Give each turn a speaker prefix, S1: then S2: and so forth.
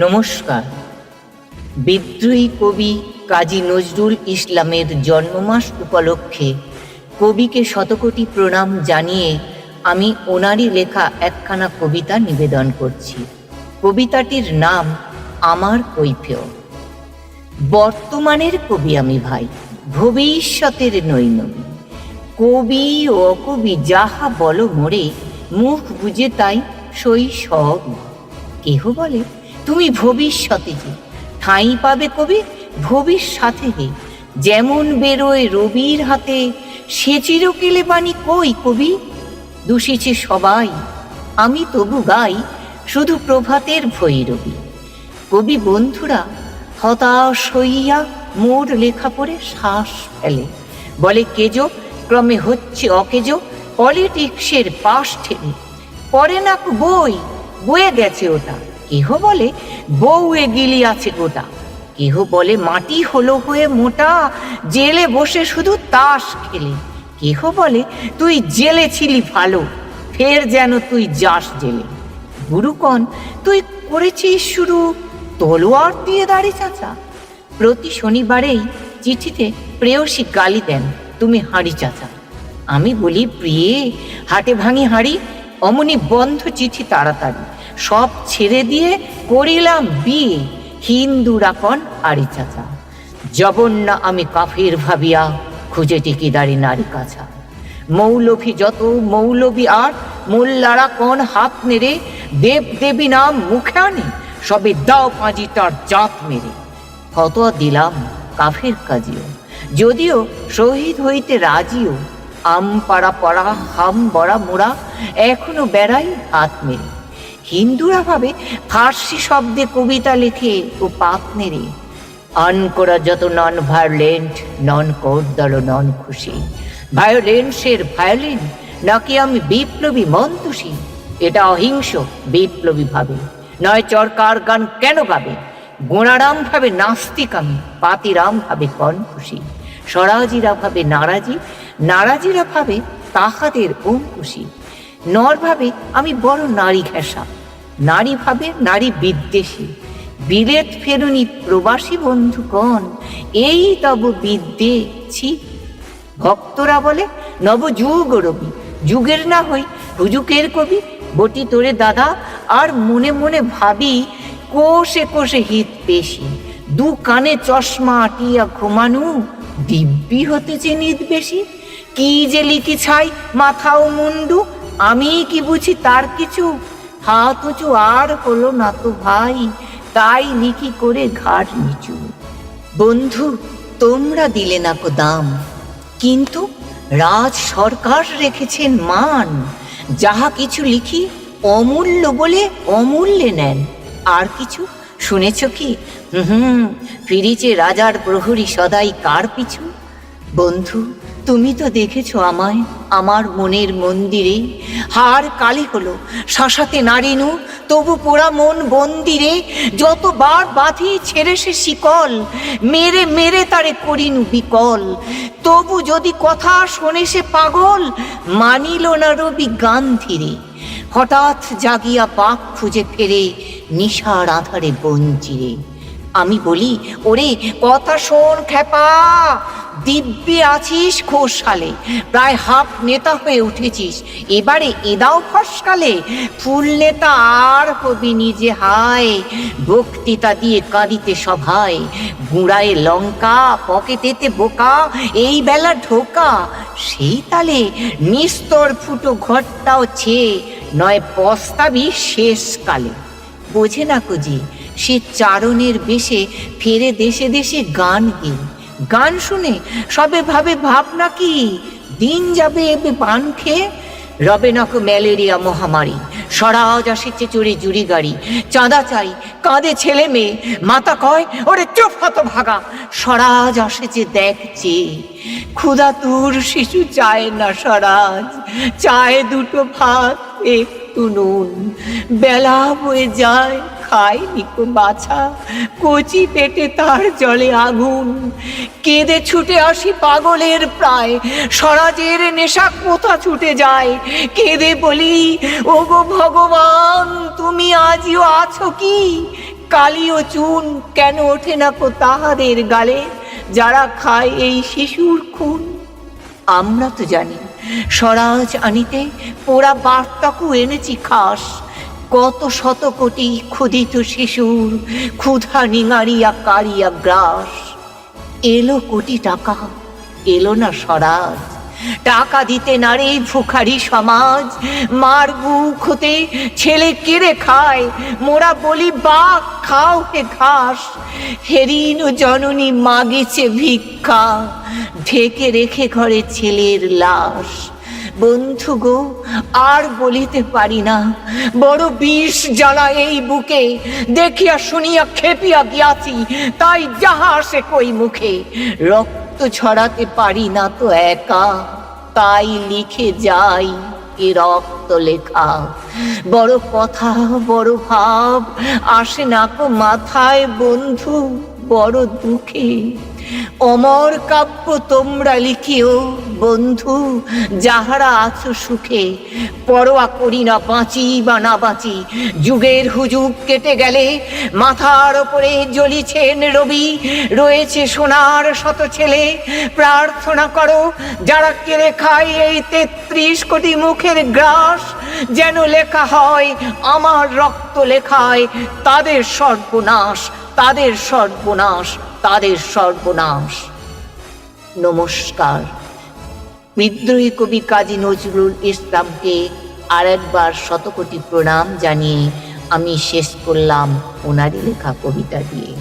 S1: নমস্কার। বিদ্রোহী কবি কাজী নজরুল ইসলামের জন্মমাস উপলক্ষে কবিকে শতকোটি প্রণাম জানিয়ে আমি ওনারই লেখা একখানা কবিতা নিবেদন করছি। কবিতাটির নাম আমার কৈফিয়ত। বর্তমানের কবি আমি ভাই, ভবিষ্যতের নই নবী। কবি ও অকবি যাহা বলো মোরে, মুখ বুঝে তাই সই সব। কেহ বলে তুমি ভবিষ্যতে যে, ঠাঁই পাবে কবি ভবিষ্যতে হে। যেমন বেরোয় রবির হাতে, সে চিরকেলে বাণী কই কবি। দূষিছে সবাই, আমি তবু গাই শুধু প্রভাতের ভৈরবী। কবি বন্ধুরা হতাশ হইয়া মোর লেখা পড়ে শ্বাস ফেলে, বলে কেজো ক্রমে হচ্ছে অকেজো, পলিটিক্সের পাশ ঠেলে। পড়ে না বই, বয়ে গেছে ওটা। কেহ বলে বউয়ে গিলি আছে গোটা। কেহ বলে মাটি হলো হয়ে মোটা, জেলে বসে শুধু তাস খেলে। কেহ বলে তুই জেলে ছিলি ভালো, ফের যেন তুই যাস জেলে। গুরুকণ তুই করেছিস শুরু তলোয়ার দিয়ে দাড়ি চাচা। প্রতি শনিবারেই চিঠিতে প্রেয়সী গালি দেন, তুমি হাঁড়ি চাচা। আমি বলি প্রিয়ে হাটে ভাঙি হাঁড়ি, অমনি বন্ধ চিঠি তাড়াতাড়ি। সব ছেড়ে দিয়ে করিলাম বিয়ে, হিন্দুরা কন আড়ি চাচা। জবন্না আমি কাফির ভাবিয়া, খুঁজে টিকিদারি নারী কাছা। মৌলভী যত মৌলবী আর, মোল্লারা কন হাত নেড়ে, দেব দেবী নাম মুখে আনে, সবে দাও পাঁজি তার জাত মেরে। ফতোয়া দিলাম কাফের কাজিও, যদিও শহীদ হইতে রাজিও। আম পাড়া পড়া হাম বড়া মোড়া, এখনো বেড়াই হাত মেরে। হিন্দুরা ভাবে ফার্সি শব্দে কবিতা লেখে ও পাত নেড়ে। আনকোরা যত নন ভায়োলেন্ট, নন কোর্দল নন খুশি। ভায়োলেন্সের ভায়োলেন্ট নাকি আমি বিপ্লবী মন্তসী। এটা অহিংস বিপ্লবী ভাবে, নয় চরকার গান কেন গাবে। গোড়ারাম ভাবে নাস্তিক আমি, পাতিরাম ভাবে কনফুসি। স্বরাজিরা ভাবে নারাজি, নারাজিরা ভাবে তাহাদের অঙ্কুশী। নর ভাবে আমি বড় নারী ঘেঁষা, নারী ভাবে নারী বিদ্বেষী। বিলেত ফেরুনি প্রবাসী বন্ধুগণ, এই তব বিদ্যে ছি। ভক্তরা বলে নবযুগ রবি, যুগের না হই হুজুকের কবি। বটি তোরে দাদা, আর মনে মনে ভাবি কোষে কোষে হিত পেশি। দু কানে চশমা আটিয়া ঘুমানু, দিব্যি হতেছে নিদ বেশি। কি যে লিখি ছাই মাথাও মুন্ডু, আমি কি বুঝি তার কিছু। হাত উঁচু আর হলো না তো ভাই, তাই লিখি করে ঘাট নিচু। বন্ধু তোমরা দিলে না কো দাম, কিন্তু রাজ সরকার রেখেছেন মান। যাহা কিছু লিখি অমূল্য বলে অমূল্যে নেন। আর কিছু শুনেছ কি? ফিরিছে রাজার প্রহরী সদাই কার পিছু। বন্ধু তুমি তো দেখেছ আমায় আমার মনের মন্দিরে। হার কালি হলো শাসাতে নারিনু, তবু পোড়া মন বন্দিরে। যতবার বাঁধি ছেড়ে সে শিকল, মেরে মেরে তারে করিনু বিকল। তবু যদি কথা শোনে সে পাগল, মানিল না রবি গান্ধিরে। হঠাৎ জাগিয়া পাক খুঁজে ফেরে, নিশার আধারে বঞ্চিরে। আমি বলি ওরে কথা শোন খেপা, দিব্যি আছিস খোশালে, প্রায় হাফ নেতা হয়ে উঠেছিস, এবারে এদাও ফসকালে। ফুল নেতা আর হবি নিজে হায়, বক্তৃতা দিয়ে কাঁদিতে সভায়। গুঁড়ায় লঙ্কা পকেটেতে বোকা, এই বেলা ঢোকা। সেই তালে নিস্তর ফুটো ঘরটাও ছে, নয় পস্তাবি শেষকালে। বোঝে না কুজি সে চারণের বেশে ফেরে দেশে দেশে গান গেয়ে। গান শুনে সবে ভাবে ভাবনা কি, দিন যাবে এবে পান খেয়ে। রবে নাকো ম্যালেরিয়া মহামারী, স্বরাজ আসেছে চড়ে জুড়ি গাড়ি। চাঁদা চাই কাঁদে ছেলে মেয়ে, মাতা কয় ওরে চুপ হতভাগা। স্বরাজ আসেছে দেখছে, ক্ষুধা তুর শিশু চায় না স্বরাজ, চায় দুটো ভাত একটু নুন। বেলা বয়ে যায় খায় নিকো বাছা, কচি পেটে তার জলে আগুন। কেঁদে ছুটে আসি পাগলের প্রায়, স্বরাজের নেশা কোথা ছুটে যায়। কেঁদে বলি ওগো ভগবান তুমি আজিও আছো কি, কালি ও চুন কেন ওঠে না কো তাহাদের গালে, যারা খায় এই শিশুর খুন? আমরা তো জানি স্বরাজ আনিতে পোড়া বার্তাকু এনেছি খাস, কত শত কোটি ক্ষুধিত শিশুর ক্ষুধা নিঙারিয়া কারিয়া গ্রাস। এলো কোটি টাকা, এলো না স্বরাজ, টাকা দিতে নারে ভুখারি সমাজ। মার বুক হতে ছেলে কেড়ে খায়, মোরা বলি বাঘ খাও হে ঘাস। হেরিন জননী মাগেছে ভিক্ষা, ঢেকে রেখে ঘরে ছেলের লাশ। বন্ধু গো আর বলিতে পারি না, বড় বিষ জ্বালা এই বুকে, দেখিয়া শুনিয়া খেপিয়া গিয়াছি, তাই যাহা আসে কই মুখে। রক্ত ছড়াতে পারি না তো একা, তাই লিখে যাই এ রক্ত লেখা। বড় কথা বড় ভাব আসে না কো মাথায় বন্ধু, বড় দুঃখে। অমর কাব্য তোমরা লিখিও বন্ধু, যাহারা আছো সুখে। পরোয়া করি না বাঁচি বা না বাঁচি, যুগের হুজুগ কেটে গেলে মাথার ওপরে জ্বলিছেন রবি, রয়েছে সোনার শত ছেলে। প্রার্থনা করো যারা কেড়ে খায় এই ৩৩ কোটি মুখের গ্রাস, যেন লেখা হয় আমার রক্ত লেখায় তাদের সর্বনাশ, তাদের সর্বনাশ, তাদের সর্বনাশ। নমস্কার। বিদ্রোহী কবি কাজী নজরুল ইসলামকে আরেকবার শতকোটি প্রণাম জানিয়ে আমি শেষ করলাম ওনারই লেখা কবিতা দিয়ে।